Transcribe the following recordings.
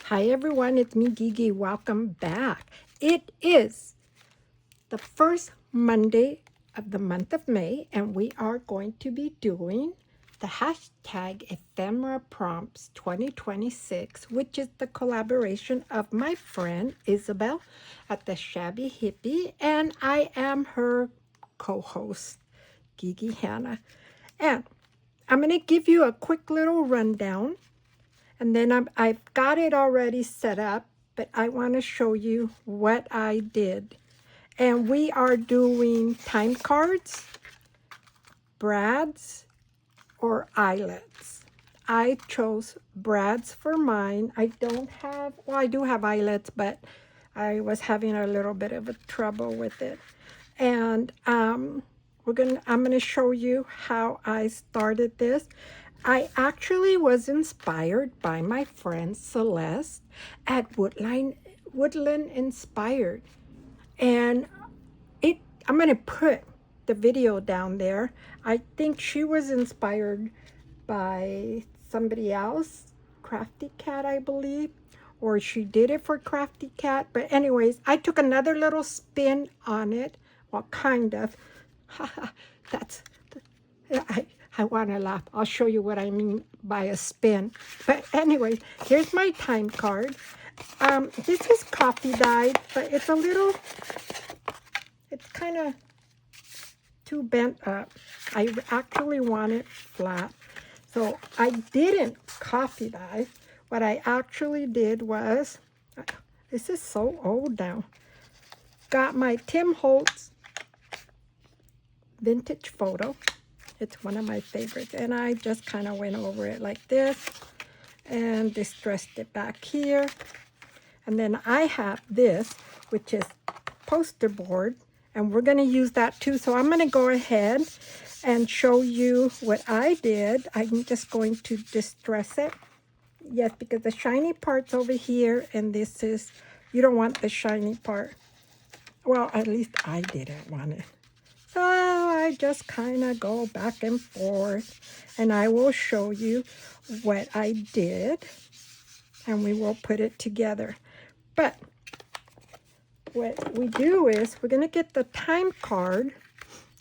Hi everyone, it's me Gigi. Welcome back. It is the first Monday of the month of May, and we are going to be doing the hashtag ephemera prompts 2026, which is the collaboration of my friend Isabel at the Shabby Hippie, and I am her co-host, Gigi Hannah. And I'm going to give you a quick little rundown, and then I've got it already set up, but I want to show you what I did. And we are doing time cards, brads, or eyelets. I chose brads for mine. I don't have, well, I do have eyelets, but I was having a little bit of a trouble with it. And I'm gonna show you how I started this. I actually was inspired by my friend Celeste at WoodlandInspireder, and I'm gonna put the video down there. I think she was inspired by somebody else, Crafty Cat, I believe, or she did it for Crafty Cat. But anyways, I took another little spin on it. Well, kind of. That's, I want to laugh. I'll show you what I mean by a spin. But anyways, here's my time card. This is coffee dyed, but it's kind of too bent up. I actually want it flat. So I didn't coffee dye. What I actually did was, this is so old now, got my Tim Holtz vintage photo. It's one of my favorites. And I just kind of went over it like this and distressed it back here. And then I have this, which is poster board, and we're going to use that too. So I'm going to go ahead and show you what I did. I'm just going to distress it. Yes, because the shiny part's over here, and this is, you don't want the shiny part. Well, at least I didn't want it. So I just kind of go back and forth, and I will show you what I did, and we will put it together. But what we do is we're going to get the time card,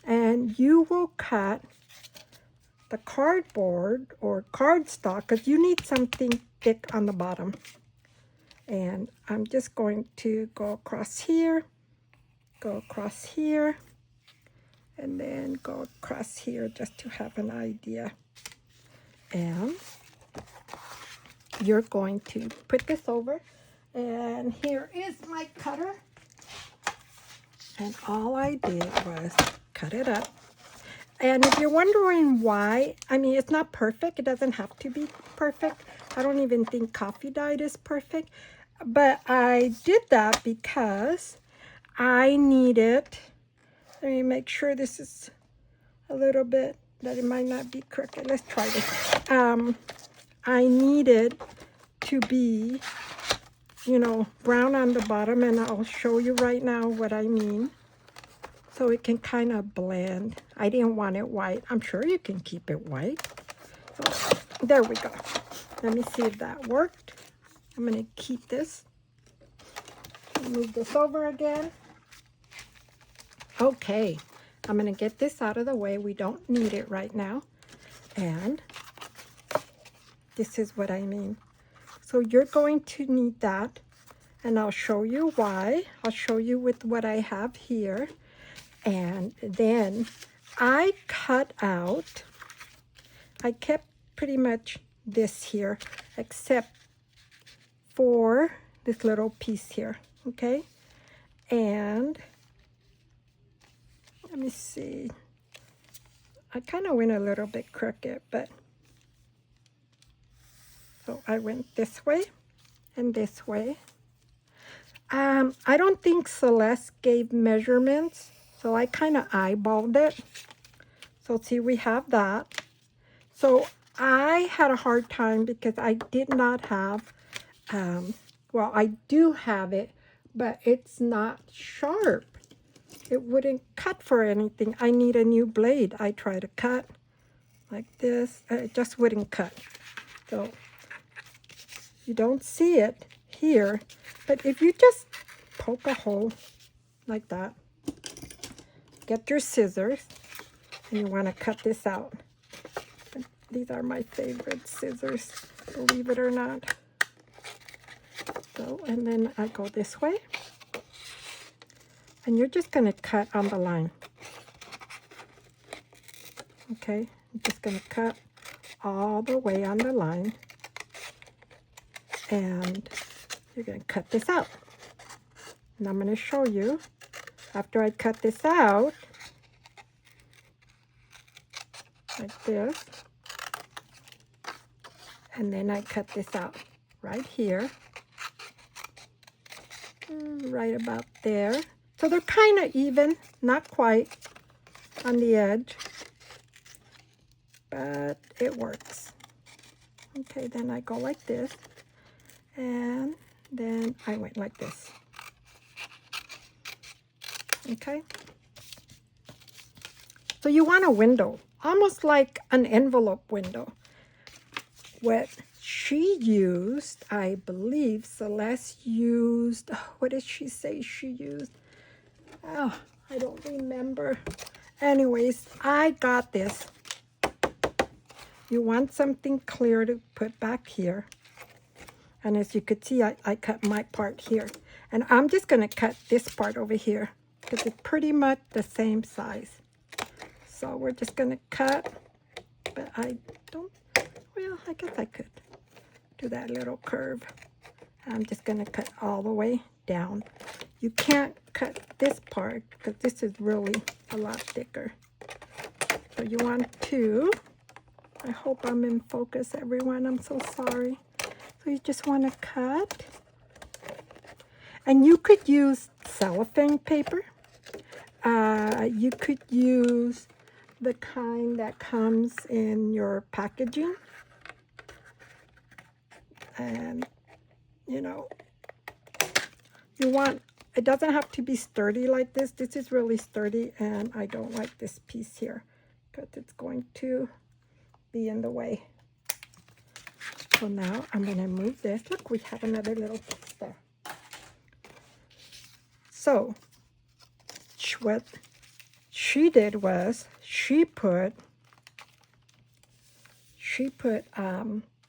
and you will cut the cardboard or cardstock, because you need something thick on the bottom. And I'm just going to go across here, and then go across here just to have an idea. And you're going to put this over, and here is my cutter. And all I did was cut it up. And if you're wondering why, I mean, it's not perfect. It doesn't have to be perfect. I don't even think coffee dyed is perfect. But I did that because I needed, let me make sure this is a little bit, that it might not be crooked. Let's try this. I needed to be, brown on the bottom, and I'll show you right now what I mean. So it can kind of blend. I didn't want it white. I'm sure you can keep it white. So there we go. Let me see if that worked. I'm going to keep this. Move this over again. Okay. I'm going to get this out of the way. We don't need it right now. And this is what I mean. So you're going to need that. And I'll show you why. I'll show you with what I have here. And then I cut out, I kept pretty much this here, except for this little piece here, okay? And let me see. I kind of went a little bit crooked, but so I went this way and this way. I don't think Celeste gave measurements, so I kind of eyeballed it. So see, we have that. So I had a hard time because I did not have, well, I do have it, but it's not sharp. It wouldn't cut for anything. I need a new blade. I try to cut like this. It just wouldn't cut. So You don't see it here, but if you just poke a hole like that, get your scissors, and you want to cut this out. These are my favorite scissors, believe it or not. So, and then I go this way, and you're just going to cut on the line. Okay, I'm just going to cut all the way on the line, and you're going to cut this out. And I'm going to show you after I cut this out, like this, and then I cut this out right here, right about there. So they're kind of even, not quite on the edge, but it works. Okay, then I go like this, and then I went like this. Okay, so you want a window, almost like an envelope window. What she used, I believe Celeste used, what did she say she used? Oh, I don't remember. Anyways, I got this. You want something clear to put back here. And as you could see, I cut my part here. And I'm just going to cut this part over here because it's pretty much the same size. So we're just going to cut, but I don't, well, I guess I could do that little curve. I'm just going to cut all the way down. You can't cut this part because this is really a lot thicker. So you want to, I hope I'm in focus, everyone. I'm so sorry. So you just want to cut. And you could use cellophane paper. You could use the kind that comes in your packaging. And, you know, you want, it doesn't have to be sturdy like this. This is really sturdy, and I don't like this piece here because it's going to be in the way. So now I'm going to move this. Look, we have another little piece there. So what she did was she put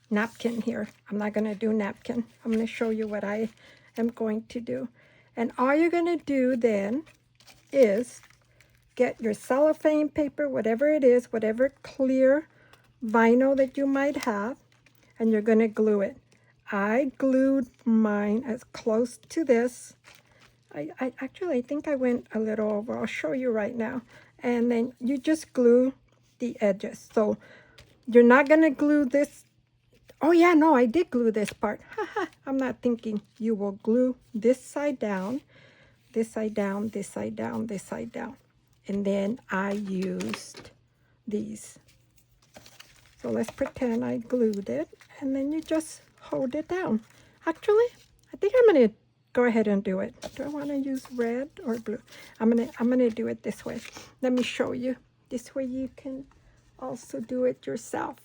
napkin here. I'm not going to do napkin. I'm going to show you what I am going to do. And all you're going to do then is get your cellophane paper, whatever it is, whatever clear vinyl that you might have, and you're going to glue it. I glued mine as close to this. I actually think I went a little over. I'll show you right now. And then you just glue the edges. So you're not going to glue this. Oh yeah, no, I did glue this part. I'm not thinking. You will glue this side down, this side down, this side down, this side down. And then I used these. So let's pretend I glued it, and then you just hold it down. Actually, I think I'm going to go ahead and do it. Do I want to use red or blue? I'm gonna do it this way. Let me show you. This way you can also do it yourself.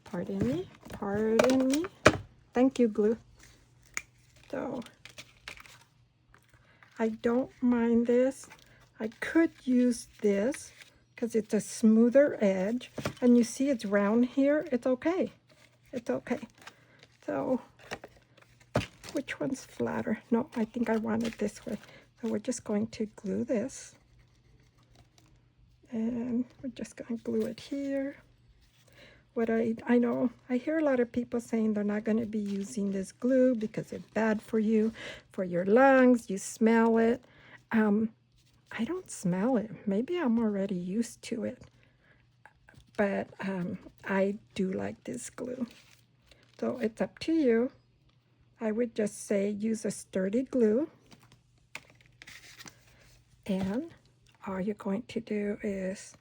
Pardon me. Pardon me. Thank you, glue. So I don't mind this. I could use this because it's a smoother edge, and you see it's round here. It's okay. It's okay. So which one's flatter? No, I think I want it this way. So we're just going to glue this. And we're just going to glue it here. What I know, I hear a lot of people saying they're not going to be using this glue because it's bad for you, for your lungs. You smell it. I don't smell it. Maybe I'm already used to it. But I do like this glue. So it's up to you. I would just say use a sturdy glue. And all you're going to do is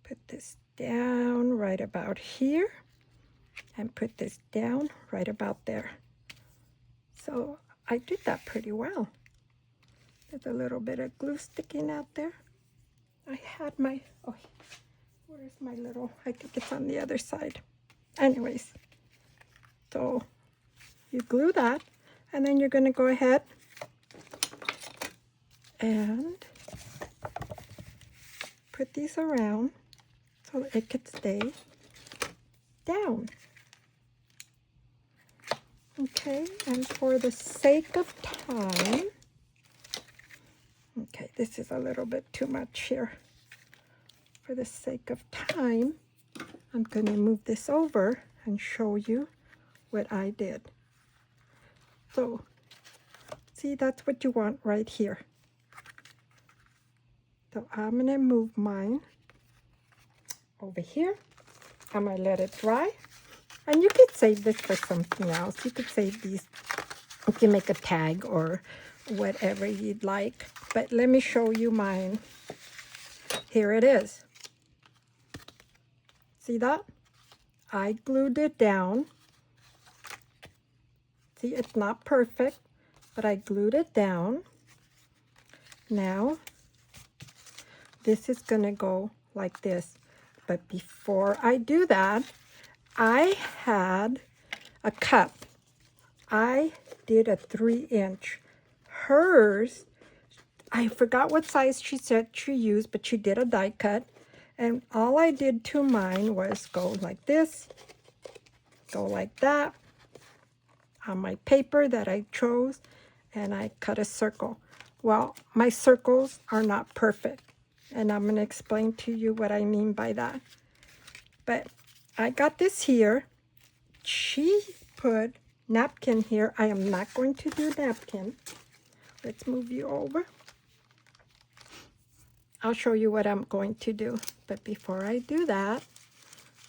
put this down right about here and put this down right about there. So I did that pretty well. There's a little bit of glue sticking out there. I had my, oh, where's my little, I think it's on the other side. Anyways, so you glue that, and then you're going to go ahead and put these around so it could stay down. Okay, and for the sake of time, okay, this is a little bit too much here. For the sake of time, I'm going to move this over and show you what I did. So, see, that's what you want right here. So I'm going to move mine over here. I'm going to let it dry. And you could save this for something else. You could save these. You can make a tag or whatever you'd like. But let me show you mine. Here it is. See that? I glued it down. See, it's not perfect, but I glued it down. Now, this is going to go like this. But before I do that, I had a cup. I did a 3-inch. Hers, I forgot what size she said she used, but she did a die cut. And all I did to mine was go like this, go like that on my paper that I chose, and I cut a circle. Well, my circles are not perfect, and I'm going to explain to you what I mean by that. But I got this here. She put napkin here. I am not going to do napkin. Let's move you over. I'll show you what I'm going to do. But before I do that,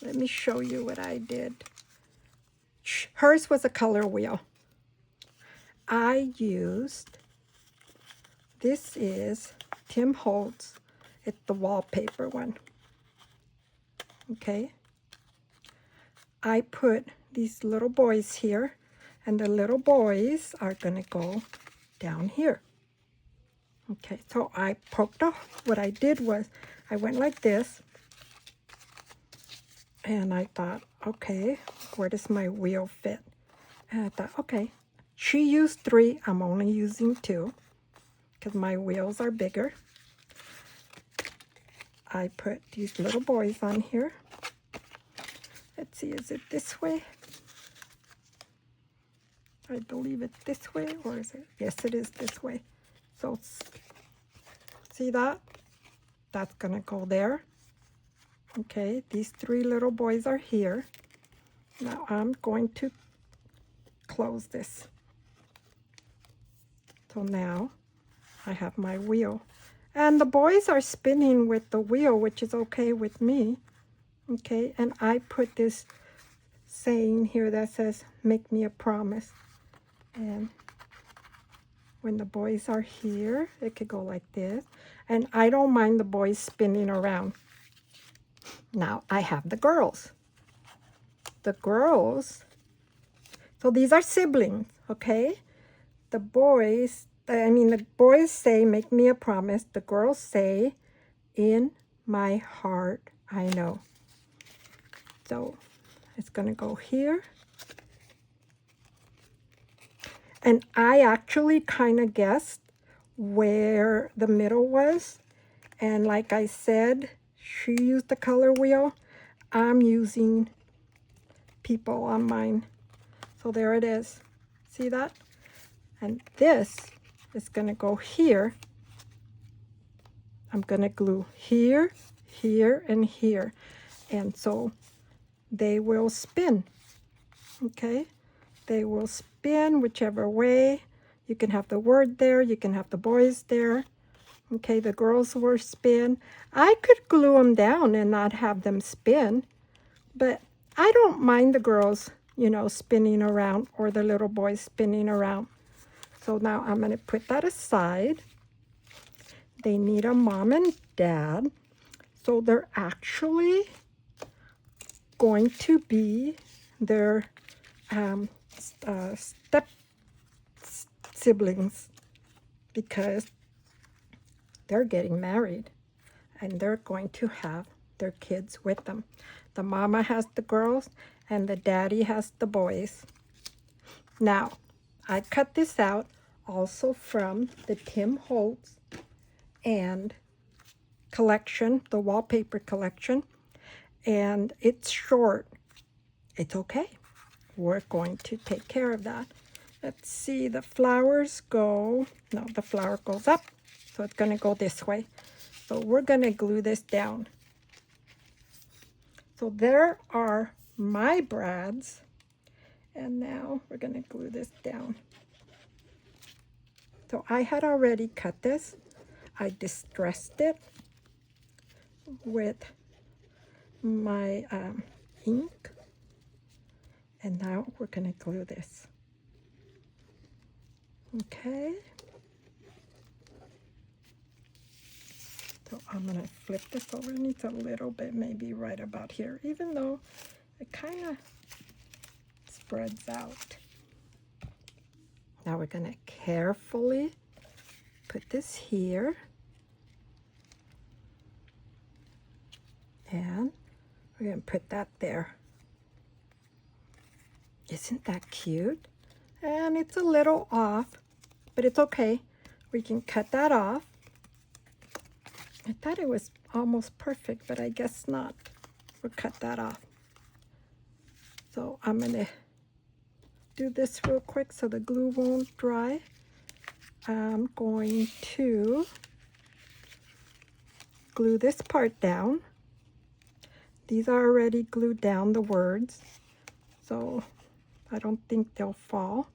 let me show you what I did. Hers was a color wheel. I used, this is Tim Holtz. It's the wallpaper one. Okay. I put these little boys here, and the little boys are going to go down here. Okay, so I poked off. What I did was I went like this, and I thought, okay, where does my wheel fit? And I thought, okay, she used 3. I'm only using 2 because my wheels are bigger. I put these little boys on here. Let's see, is it this way? I believe it's this way, or is it? Yes, it is this way. So, see that? That's going to go there. Okay, these 3 little boys are here. Now I'm going to close this. So now I have my wheel. And the boys are spinning with the wheel, which is okay with me. Okay, and I put this saying here that says, make me a promise. And when the boys are here, it could go like this. And I don't mind the boys spinning around. Now I have the girls. The girls, so these are siblings, okay? The boys say, make me a promise. The girls say, in my heart, I know. So it's going to go here. And I actually kind of guessed where the middle was. And like I said, she used the color wheel. I'm using people on mine. So there it is. See that? And this is going to go here. I'm going to glue here, here, and here. And so they will spin. Okay? They will spin whichever way. You can have the word there. You can have the boys there. Okay, the girls will spin. I could glue them down and not have them spin. But I don't mind the girls, you know, spinning around, or the little boys spinning around. So now I'm going to put that aside. They need a mom and dad. So they're actually going to be their step siblings, because they're getting married and they're going to have their kids with them. The mama has the girls and the daddy has the boys. Now, I cut this out also from the Tim Holtz and collection, the wallpaper collection, and it's short. It's okay. We're going to take care of that. Let's see, the flowers go, no, the flower goes up, so it's going to go this way. So we're going to glue this down. So there are my brads, and now we're going to glue this down. So I had already cut this. I distressed it with my ink, and now we're going to glue this. Okay. So I'm going to flip this over. It needs a little bit, maybe right about here, even though it kind of spreads out. Now we're going to carefully put this here. And we're going to put that there. Isn't that cute? And it's a little off, but it's okay. We can cut that off. I thought it was almost perfect, but I guess not. We'll cut that off. So I'm going to do this real quick so the glue won't dry. I'm going to glue this part down. These are already glued down, the words, so I don't think they'll fall.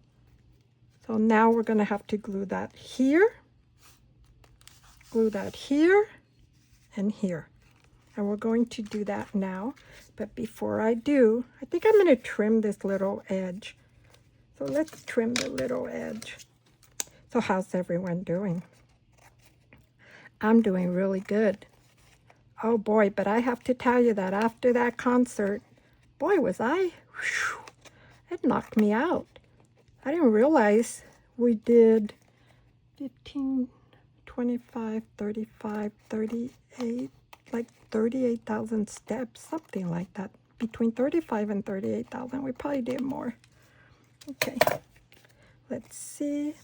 So now we're going to have to glue that here, glue that here, and here. And we're going to do that now. But before I do, I think I'm going to trim this little edge. So let's trim the little edge. So how's everyone doing? I'm doing really good. Oh boy, but I have to tell you that after that concert, boy, was I, whew, it knocked me out. I didn't realize we did 15, 25, 35, 38, like 38,000 steps, something like that. Between 35 and 38,000, we probably did more. Okay, let's see.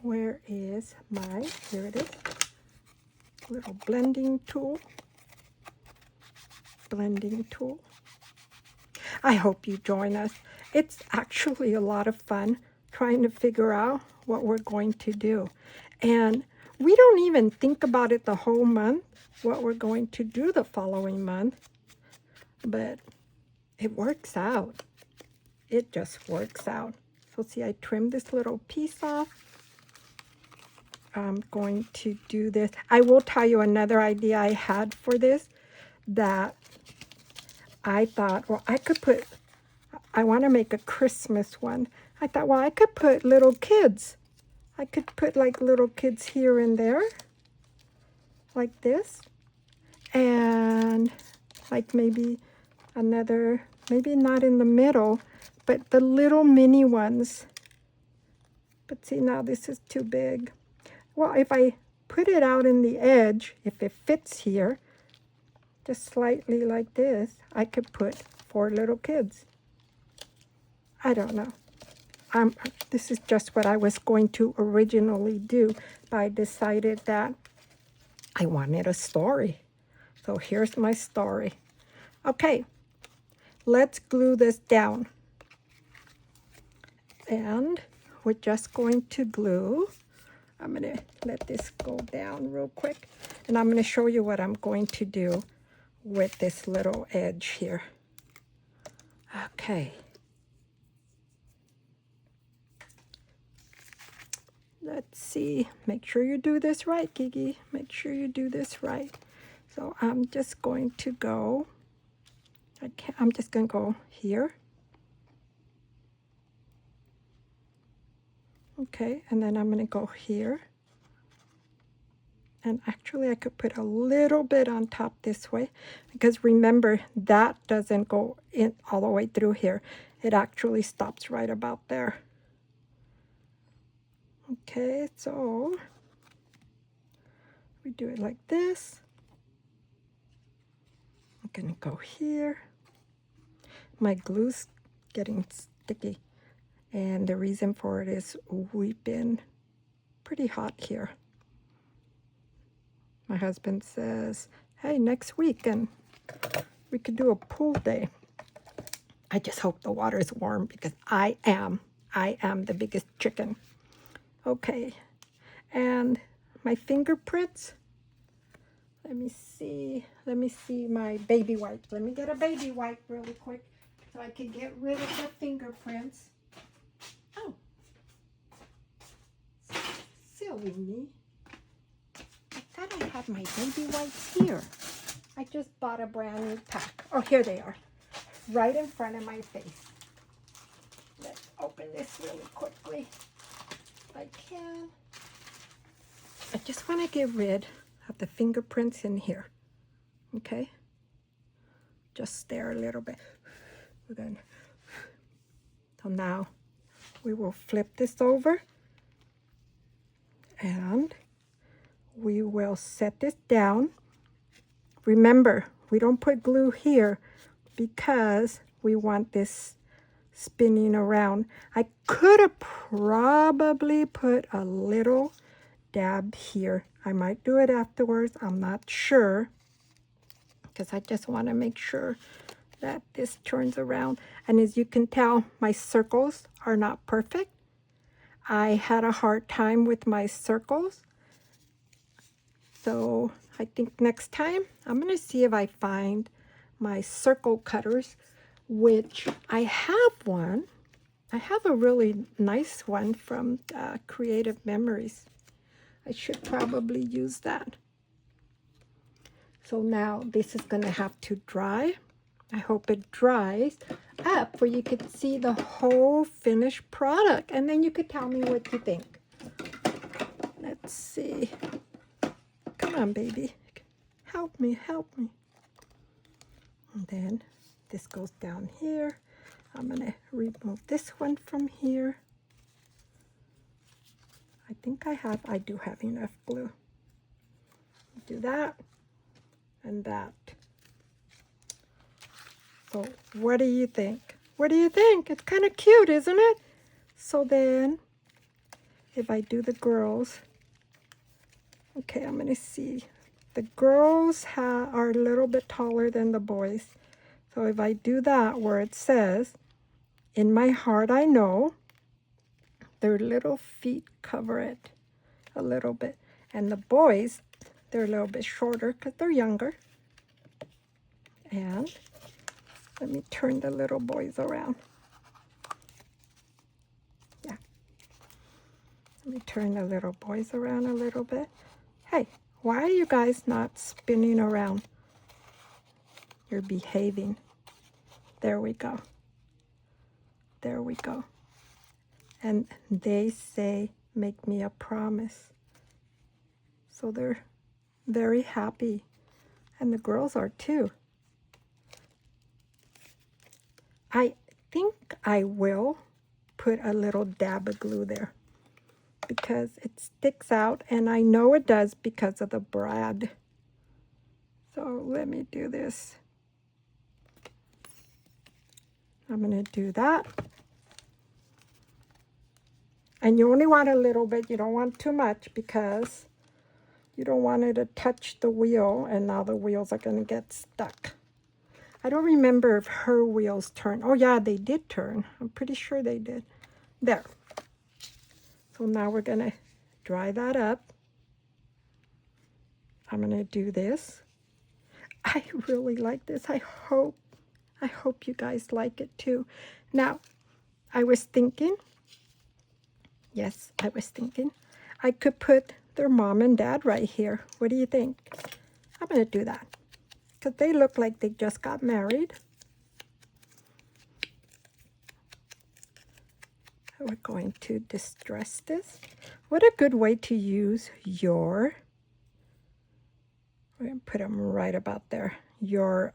Where is my, here it is. Little blending tool. Blending tool. I hope you join us. It's actually a lot of fun trying to figure out what we're going to do. And we don't even think about it the whole month, what we're going to do the following month. But it works out. It just works out. So see, I trimmed this little piece off. I'm going to do this. I will tell you another idea I had for this that I thought, well, I could put, I want to make a Christmas one. I thought, well, I could put little kids. I could put like little kids here and there, like this. And like maybe another, maybe not in the middle, but the little mini ones. But see, now this is too big. Well, if I put it out in the edge, if it fits here, just slightly like this, I could put 4 little kids. I don't know. This is just what I was going to originally do, but I decided that I wanted a story. So here's my story. Okay, let's glue this down. And we're just going to glue. I'm going to let this go down real quick. And I'm going to show you what I'm going to do with this little edge here. Okay. Let's see. Make sure you do this right, Gigi. Make sure you do this right. So I'm just going to go. I'm just going to go here. Okay, and then I'm going to go here. And actually, I could put a little bit on top this way. Because remember, that doesn't go in all the way through here. It actually stops right about there. Okay, so we do it like this. I'm going to go here. My glue's getting sticky. And the reason for it is we've been pretty hot here. My husband says, hey, next weekend we could do a pool day. I just hope the water is warm because I am the biggest chicken. Okay, and my fingerprints. Let me see my baby wipe. Let me get a baby wipe really quick so I can get rid of the fingerprints. Oh, silly me. I thought I had my baby wipes here. I just bought a brand new pack. Oh, here they are, right in front of my face. Let's open this really quickly if I can. I just want to get rid of the fingerprints in here. Okay? Just there a little bit. We're going to. So now we will flip this over and we will set this down. Remember, we don't put glue here because we want this spinning around. I could have probably put a little dab here. I might do it afterwards. I'm not sure because I just want to make sure that this turns around. And as you can tell, my circles are not perfect. I had a hard time with my circles. So I think next time I'm going to see if I find my circle cutters, which I have one. I have a really nice one from Creative Memories. I should probably use that. So now this is going to have to dry. I hope it dries up where you could see the whole finished product. And then you could tell me what you think. Let's see. Come on, baby. Help me, help me. And then this goes down here. I'm going to remove this one from here. I think I do have enough glue. Do that and that. So what do you think? What do you think? It's kind of cute, isn't it? So then, if I do the girls, okay, I'm going to see. The girls are a little bit taller than the boys. So if I do that where it says, in my heart I know, their little feet cover it a little bit. And the boys, they're a little bit shorter because they're younger. And let me turn the little boys around. Yeah. Let me turn the little boys around a little bit. Hey, why are you guys not spinning around? You're behaving. There we go. There we go. And they say, make me a promise. So they're very happy. And the girls are too. I think I will put a little dab of glue there because it sticks out, and I know it does because of the brad. So let me do this. I'm going to do that. And you only want a little bit. You don't want too much because you don't want it to touch the wheel, and now the wheels are going to get stuck. I don't remember if her wheels turned. Oh, yeah, they did turn. I'm pretty sure they did. There. So now we're going to dry that up. I'm going to do this. I really like this. I hope you guys like it too. Now, I was thinking, yes, I was thinking, I could put their mom and dad right here. What do you think? I'm going to do that because they look like they just got married. We're going to distress this. What a good way to use your, we're going to put them right about there, your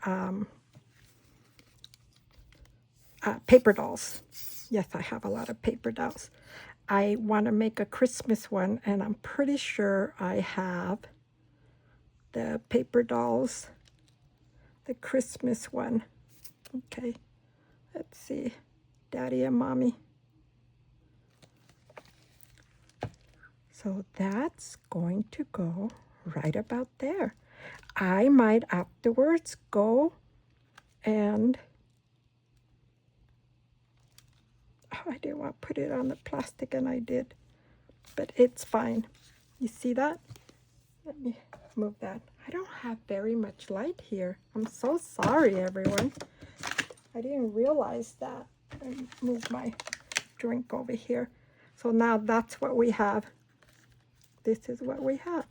paper dolls. Yes, I have a lot of paper dolls. I want to make a Christmas one, and I'm pretty sure I have the paper dolls, the Christmas one. Okay, let's see, Daddy and Mommy. So that's going to go right about there. I might afterwards go and, oh, I didn't want to put it on the plastic and I did, but it's fine. You see that? Let me move that. I don't have very much light here. I'm so sorry, everyone. I didn't realize that. Let me move my drink over here. So now that's what we have. This is what we have.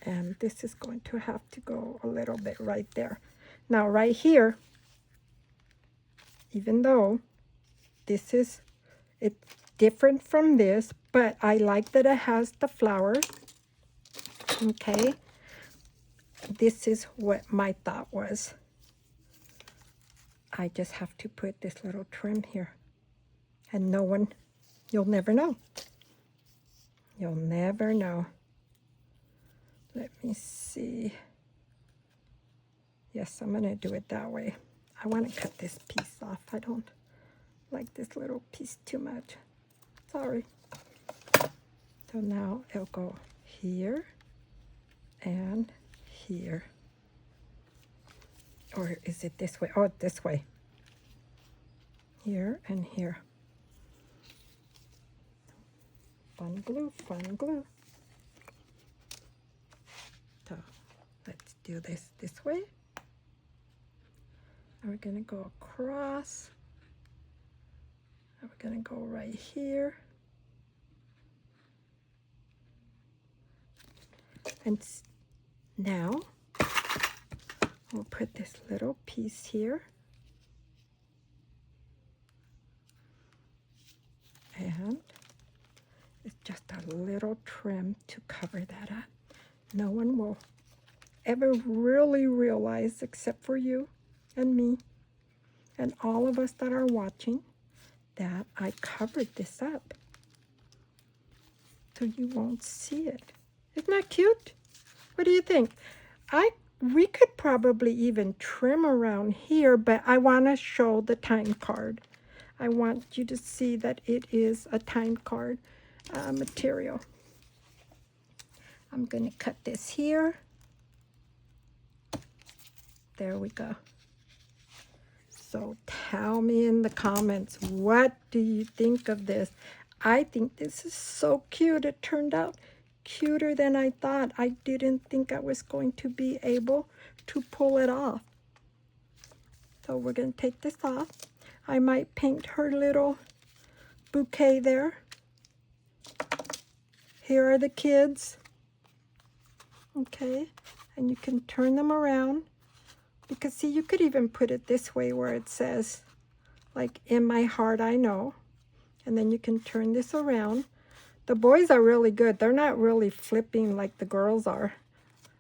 And this is going to have to go a little bit right there. Now right here, even though this is, it's different from this, but I like that it has the flowers. Okay. This is what my thought was. I just have to put this little trim here. And no one, you'll never know. You'll never know. Let me see. Yes, I'm going to do it that way. I want to cut this piece off. I don't like this little piece too much. Sorry. So now it'll go here and here. Or is it this way? Oh, this way. Here and here. Fun glue, fun glue. So let's do this way. And we're going to go across. And we're going to go right here. And now we'll put this little piece here. And it's just a little trim to cover that up. No one will ever really realize, except for you and me and all of us that are watching, that I covered this up. So you won't see it. Isn't that cute? What do you think? We could probably even trim around here, but I want to show the time card. I want you to see that it is a time card material. I'm going to cut this here. There we go. So tell me in the comments, what do you think of this? I think this is so cute. It turned out cuter than I thought. I didn't think I was going to be able to pull it off. So we're going to take this off. I might paint her little bouquet there. Here are the kids. Okay, and you can turn them around. Because see, you could even put it this way where it says, like, in my heart I know. And then you can turn this around. The boys are really good. They're not really flipping like the girls are.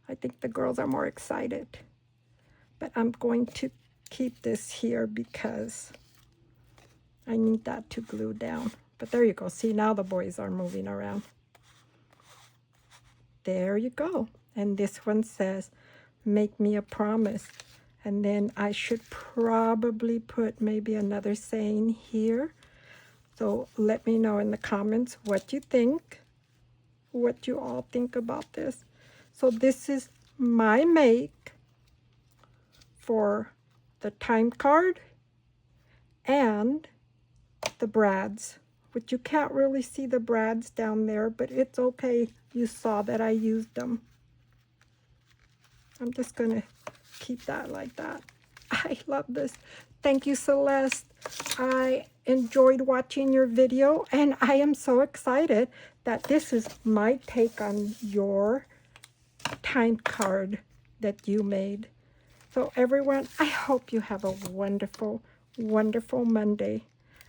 I think the girls are more excited. But I'm going to keep this here because I need that to glue down. But there you go. See, now the boys are moving around. There you go. And this one says, make me a promise. And then I should probably put maybe another saying here. So let me know in the comments what you think, what you all think about this. So this is my make for the time card and the brads, which you can't really see the brads down there, but it's okay. You saw that I used them. I'm just going to keep that like that. I love this. Thank you, Celeste. I enjoyed watching your video, and I am so excited that this is my take on your time card that you made. So everyone, I hope you have a wonderful, wonderful Monday.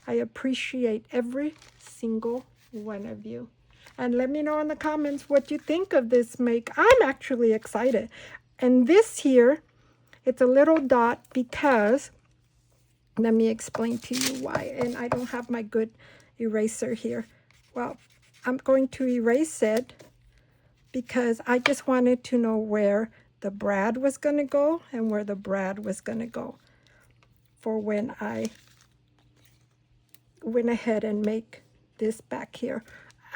I appreciate every single one of you. And let me know in the comments what you think of this make. I'm actually excited. And this here, it's a little dot because, let me explain to you why. And I don't have my good eraser here. Well, I'm going to erase it because I just wanted to know where the brad was going to go and where the brad was going to go for when I went ahead and make this back here.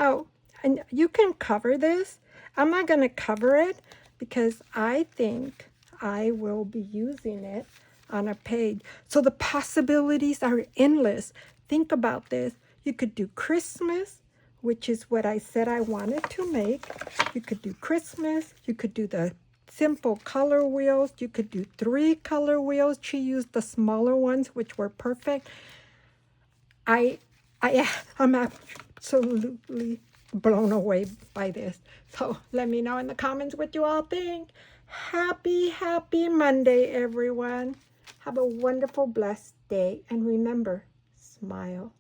Oh, and you can cover this. I'm not going to cover it because I think I will be using it on a page. So the possibilities are endless. Think about this. You could do Christmas, which is what I said I wanted to make. You could do Christmas. You could do the simple color wheels. You could do 3 color wheels. She used the smaller ones, which were perfect. I'm absolutely blown away by this. So let me know in the comments what you all think. Happy Monday, everyone. Have a wonderful, blessed day. And remember, smile.